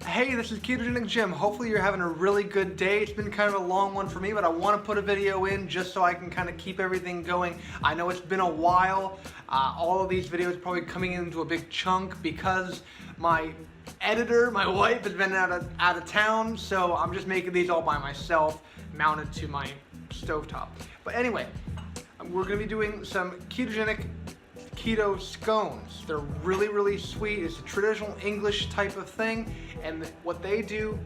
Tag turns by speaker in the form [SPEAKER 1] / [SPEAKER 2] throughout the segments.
[SPEAKER 1] Hey, this is Ketogenic Jim. Hopefully you're having a really good day. It's been kind of a long one for me, but I want to put a video in just so I can kind of keep everything going. I know it's been a while. All of these videos are probably coming into a big chunk because my editor, my wife, has been out of town, so I'm just making these all by myself, mounted to my stovetop. But anyway, we're going to be doing some ketogenic keto scones. They're really, really sweet. It's a traditional English type of thing, and what they do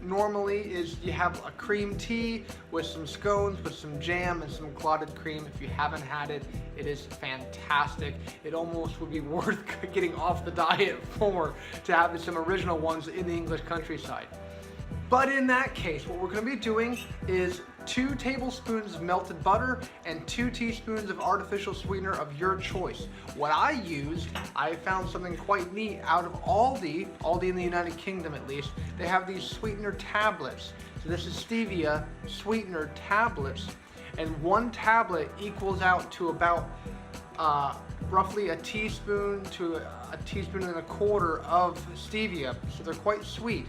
[SPEAKER 1] normally is you have a cream tea with some scones, with some jam and some clotted cream. If you haven't had it, it is fantastic. It almost would be worth getting off the diet for to have some original ones in the English countryside. But in that case, what we're going to be doing is 2 tablespoons of melted butter and 2 teaspoons of artificial sweetener of your choice. What I used, I found something quite neat out of Aldi in the United Kingdom at least. They have these sweetener tablets. So this is Stevia sweetener tablets, and 1 tablet equals out to about roughly a teaspoon to a teaspoon and a quarter of stevia. So they're quite sweet.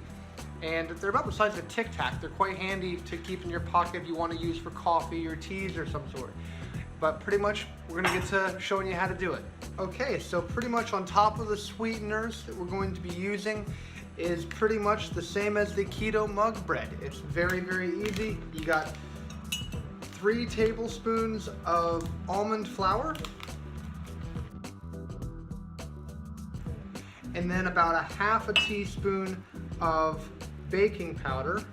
[SPEAKER 1] And they're about the size of a Tic Tac. They're quite handy to keep in your pocket if you want to use for coffee or teas or some sort. But pretty much, we're going to get to showing you how to do it. Okay, so pretty much on top of the sweeteners that we're going to be using is pretty much the same as the keto mug bread. It's very, very easy. You got 3 tablespoons of almond flour, and then about 1/2 teaspoon of baking powder.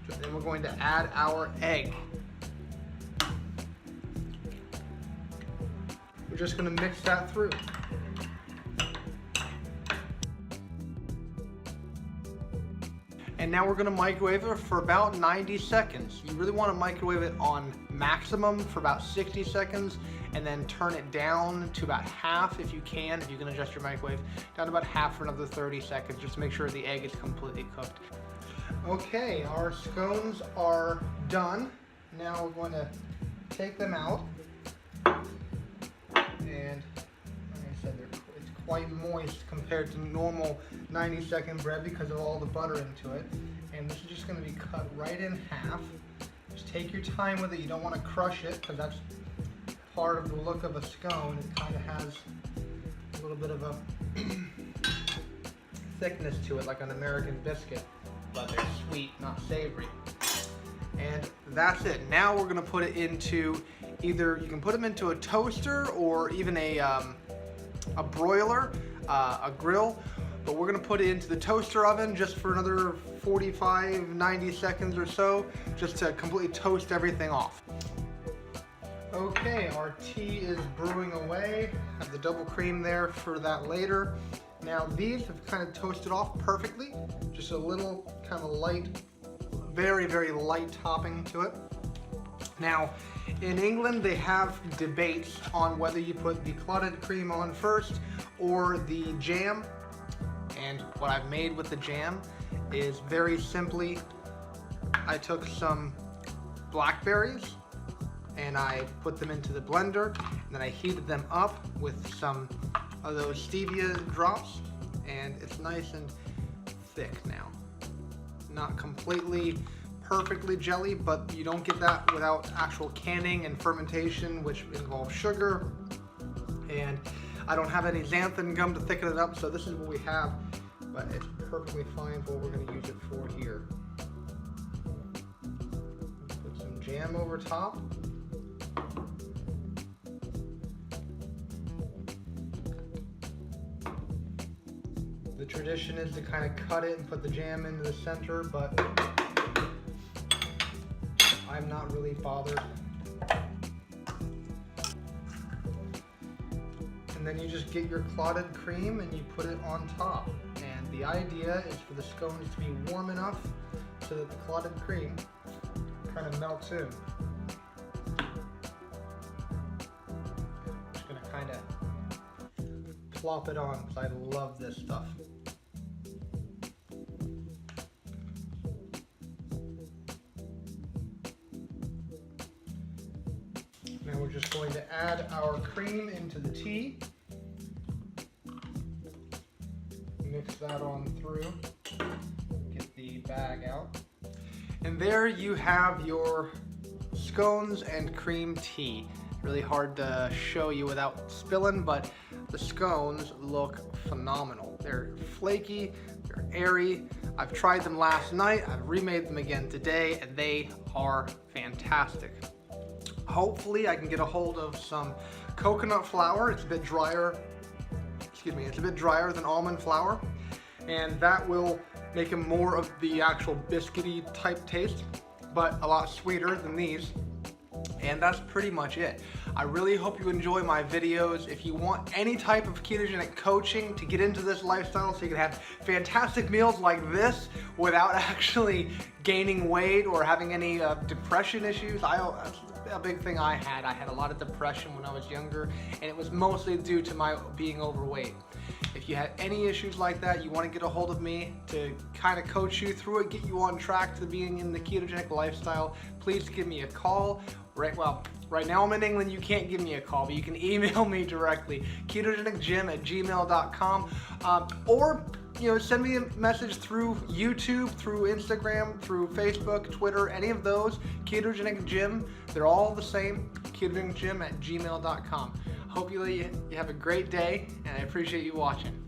[SPEAKER 1] Then we're going to add our egg. We're just going to mix that through. And now we're going to microwave it for about 90 seconds. You really want to microwave it on maximum for about 60 seconds, and then turn it down to about half if you can, if you can adjust your microwave, down to about half for another 30 seconds, just to make sure the egg is completely cooked. Okay, our scones are done. Now we're going to take them out, and like I said, it's quite moist compared to normal 90-second bread because of all the butter into it. And this is just going to be cut right in half. Just take your time with it. You don't want to crush it because that's part of the look of a scone. It kind of has a little bit of a thickness to it, like an American biscuit, but they're sweet, not savory. And that's it. Now we're going to put it into either, you can put them into a toaster or even a broiler, a grill, but we're going to put it into the toaster oven just for another 45-90 seconds or so, just to completely toast everything off. Okay, our tea is brewing away. Have the double cream there for that later. Now these have kind of toasted off perfectly. Just a little kind of light, very, very light topping to it. Now, in England, they have debates on whether you put the clotted cream on first or the jam. And what I've made with the jam is very simply, I took some blackberries and I put them into the blender, and then I heated them up with some of those stevia drops, and it's nice and thick now. Not completely perfectly jelly, but you don't get that without actual canning and fermentation, which involves sugar. And I don't have any xanthan gum to thicken it up, so this is what we have, but it's perfectly fine for what we're going to use it for here. Put some jam over top. The tradition is to kind of cut it and put the jam into the center, but I'm not really bothered. And then you just get your clotted cream and you put it on top. And the idea is for the scones to be warm enough so that the clotted cream kind of melts in. Just gonna kind of plop it on because I love this stuff. Now we're just going to add our cream into the tea. Mix that on through. Get the bag out. And there you have your scones and cream tea. Really hard to show you without spilling, but the scones look phenomenal. They're flaky, they're airy. I've tried them last night, I've remade them again today, and they are fantastic. Hopefully I can get a hold of some coconut flour. It's a bit drier, it's a bit drier than almond flour, and that will make them more of the actual biscuity type taste, but a lot sweeter than these. And that's pretty much it. I really hope you enjoy my videos. If you want any type of ketogenic coaching to get into this lifestyle so you can have fantastic meals like this without actually gaining weight or having any depression issues, that's a big thing I had. I had a lot of depression when I was younger, and it was mostly due to my being overweight. If you had any issues like that, you want to get a hold of me to kind of coach you through it, get you on track to being in the ketogenic lifestyle, please give me a call. Right now I'm in England, you can't give me a call, but you can email me directly, ketogenicgym@gmail.com, or send me a message through YouTube, through Instagram, through Facebook, Twitter, any of those. Ketogenic Gym, they're all the same, ketogenicgym@gmail.com. Hope you have a great day, and I appreciate you watching.